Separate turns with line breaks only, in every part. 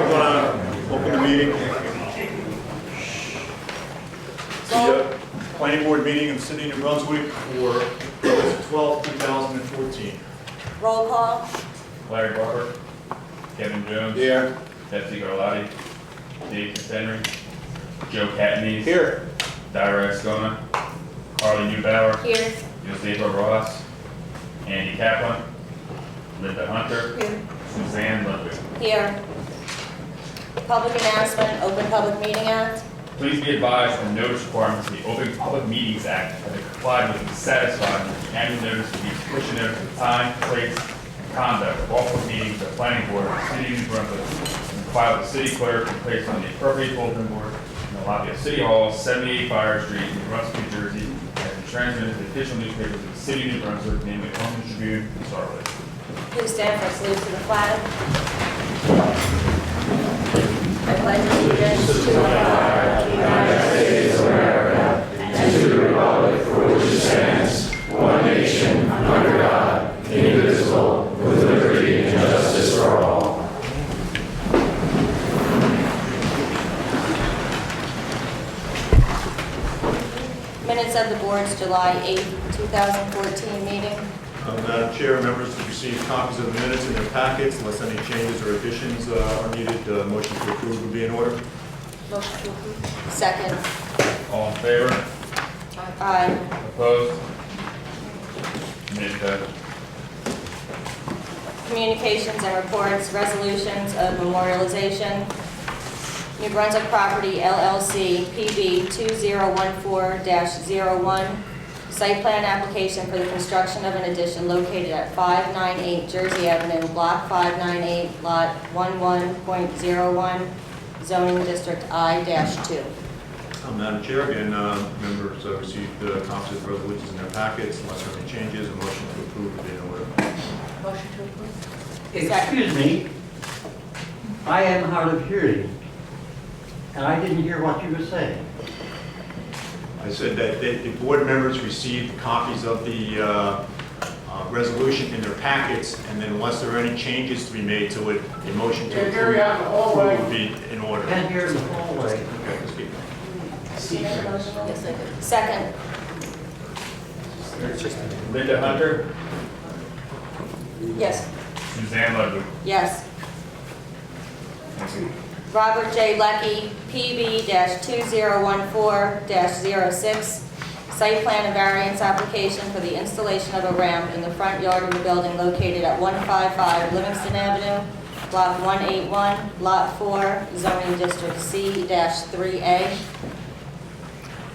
I'm going to open the meeting. The Planning Board meeting in the City of New Brunswick for August 12, 2014.
Roll call.
Larry Barber, Kevin Jones.
Here.
Betsy Garlotti, Dave Henry, Joe Catney.
Here.
Dyra Escona, Carly Neubauer,
Here.
Josefa Rojas, Andy Kaplan, Linda Hunter,
Here.
Suzanne Ludwig.
Here. Public announcement, Open Public Meeting Act.
Please be advised the notice requirements of the Open Public Meetings Act have been complied with and satisfied with the annual notice to be push notice of the time, place, and conduct of all public meetings of the Planning Board of the City of New Brunswick and filed with the City Clerk and placed on the appropriate bulletin board in the lobby of City Hall, 78 Fire Street, New Brunswick, New Jersey, and has been transmitted to the official newspapers of the City of New Brunswick, namely the Home Tribune and Starlight.
Please stand for a salute to the flag. I pledge allegiance to the flag of the United States of America and to the republic for which it stands, one nation, under God, indivisible, with liberty and justice for all. Minutes of the board's July 8, 2014 meeting.
Madam Chair, members have received copies of the minutes in their packets. Unless any changes or additions are needed, motion to approve will be in order.
Motion to approve. Second.
All in favor?
Aye.
Opposed? Minutes passed.
Communications and reports, resolutions of memorialization. New Brunswick Property LLC, PB 2014-01, site plan application for the construction of an addition located at 598 Jersey Avenue, Block 598, Lot 11.01, zoning district I-2.
Madam Chair, again, members received copies of the resolutions in their packets. Unless there are any changes, a motion to approve will be in order.
Motion to approve.
Excuse me, I am hard of hearing, and I didn't hear what you were saying.
I said that the board members received copies of the resolution in their packets, and then unless there are any changes to be made to it, a motion to approve would be in order.
Can't hear in the hallway.
Okay, let's keep going.
Yes, I did. Second.
Linda Hunter,
Yes.
Suzanne Ludwig.
Yes.
Thank you.
Robert J. Leckie, PB-2014-06, site plan and variance application for the installation of a ramp in the front yard of the building located at 155 Livingston Avenue, Block 181, Lot 4, zoning district C-3A.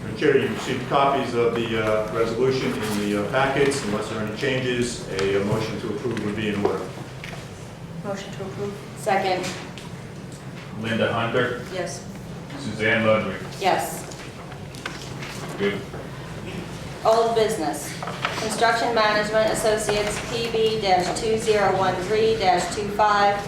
Madam Chair, you received copies of the resolution in the packets. Unless there are any changes, a motion to approve would be in order.
Motion to approve. Second.
Linda Hunter,
Yes.
Suzanne Ludwig.
Yes.
Good.
Old business. Construction Management Associates, PB-2013-25,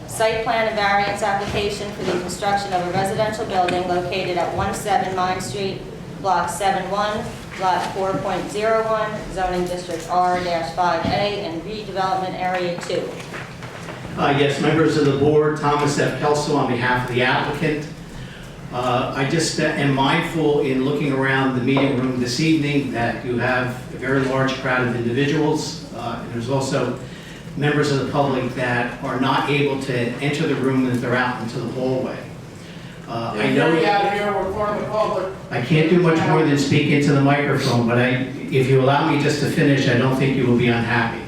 site plan and variance application for the construction of a residential building located at 17 Mine Street, Block 71, Lot 4.01, zoning district R-5A, and redevelopment area 2.
Yes, members of the board, Thomas F. Kelso on behalf of the applicant. I just am mindful in looking around the meeting room this evening that you have a very large crowd of individuals. And there's also members of the public that are not able to enter the room and they're out into the hallway. I know I can't do much more than speak into the microphone, but if you allow me just to finish, I don't think you will be unhappy.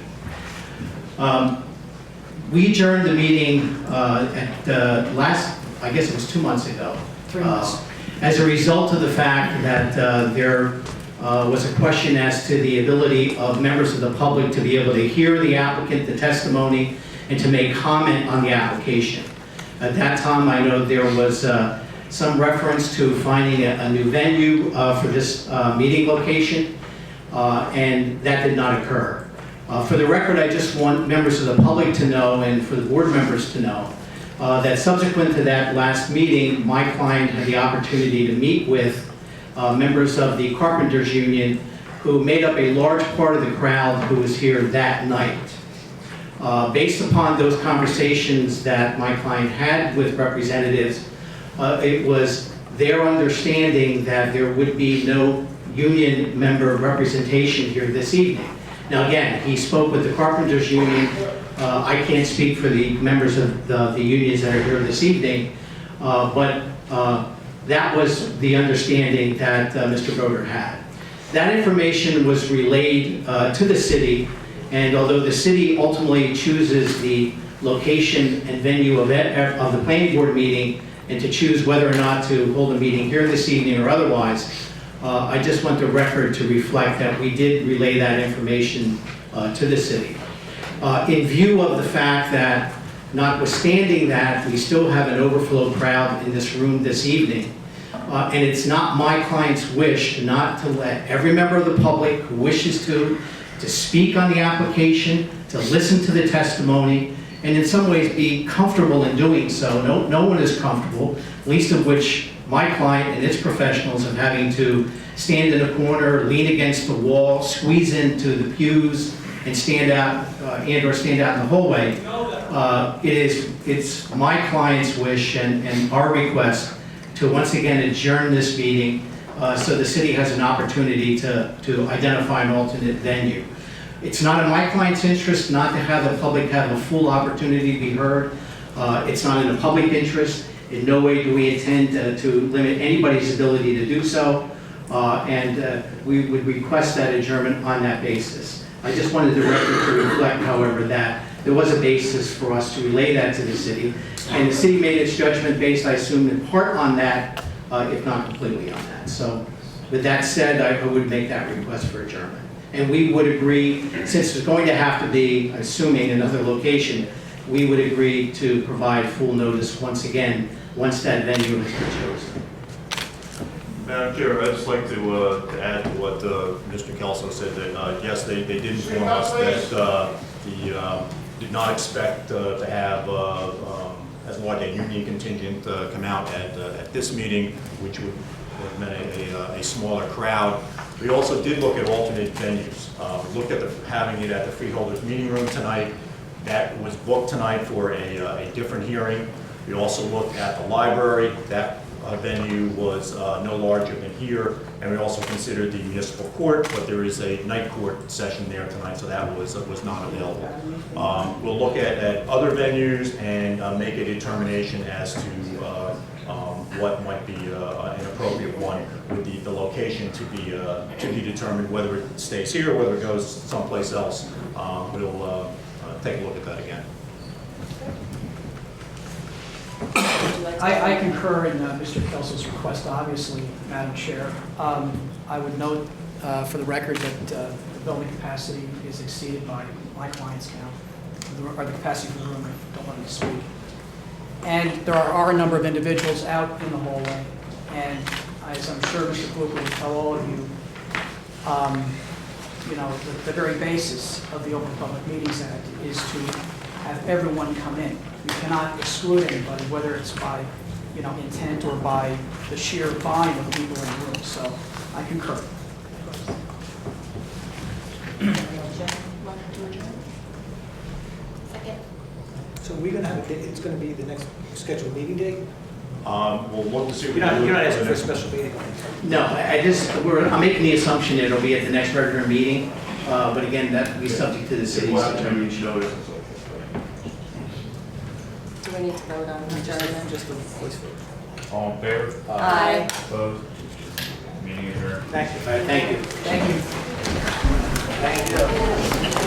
We adjourned the meeting at the last, I guess it was 2 months ago.
3 months.
As a result of the fact that there was a question as to the ability of members of the public to be able to hear the applicant, the testimony, and to make comment on the application. At that time, I know there was some reference to finding a new venue for this meeting location, and that did not occur. For the record, I just want members of the public to know, and for the board members to know, that subsequent to that last meeting, my client had the opportunity to meet with members of the Carpenters Union who made up a large part of the crowd who was here that night. Based upon those conversations that my client had with representatives, it was their understanding that there would be no union member representation here this evening. Now again, he spoke with the Carpenters Union. I can't speak for the members of the unions that are here this evening, but that was the understanding that Mr. Broder had. That information was relayed to the city, and although the city ultimately chooses the location and venue of the planning board meeting and to choose whether or not to hold a meeting here this evening or otherwise, I just want the record to reflect that we did relay that information to the city. In view of the fact that, notwithstanding that, we still have an overflow crowd in this room this evening, and it's not my client's wish not to let every member of the public who wishes to speak on the application, to listen to the testimony, and in some ways be comfortable in doing so. No one is comfortable, least of which my client and its professionals of having to stand in a corner, lean against the wall, squeeze into the pews, and stand out or stand out in the hallway. It's my client's wish and our request to once again adjourn this meeting so the city has an opportunity to identify an alternate venue. It's not in my client's interest not to have the public have a full opportunity to be heard. It's not in the public interest. In no way do we intend to limit anybody's ability to do so, and we would request that adjournment on that basis. I just wanted the record to reflect, however, that there was a basis for us to relay that to the city, and the city made its judgment based, I assume, in part on that, if not completely on that. So with that said, I would make that request for adjournment. And we would agree, since there's going to have to be, assuming another location, we would agree to provide full notice once again, once that venue has been chosen.
Madam Chair, I'd just like to add to what Mr. Kelso said, that yes, they did inform us that did not expect to have as large a union contingent come out at this meeting, which would have meant a smaller crowd. We also did look at alternate venues. We looked at having it at the Freeholders Meeting Room tonight. That was booked tonight for a different hearing. We also looked at the library. That venue was no larger than here, and we also considered the municipal court, but there is a night court session there tonight, so that was not available. We'll look at other venues and make a determination as to what might be an appropriate one with the location to be determined, whether it stays here, whether it goes someplace else. We'll take a look at that again.
I concur in Mr. Kelso's request, obviously, Madam Chair. I would note for the record that the building capacity is exceeded by my client's count, or the capacity of the room. I don't want to speak. And there are a number of individuals out in the hallway, and as I'm sure Mr. Kluger will tell all of you, the very basis of the Open Public Meetings Act is to have everyone come in. You cannot exclude anybody, whether it's by intent or by the sheer volume of people in the room. So I concur.
Second.
So we're going to have a date, it's going to be the next scheduled meeting date?
We'll look to see.
You're not asking for a special meeting?
No, I'm making the assumption that it'll be at the next regular meeting, but again, that will be subject to the city's determination.
Do we need to vote on adjournment?
Just a voice vote.
All in favor?
Aye.
Opposed? Meeting adjourned.
Thank you.
All right, thank you.
Thank you.
Thank you.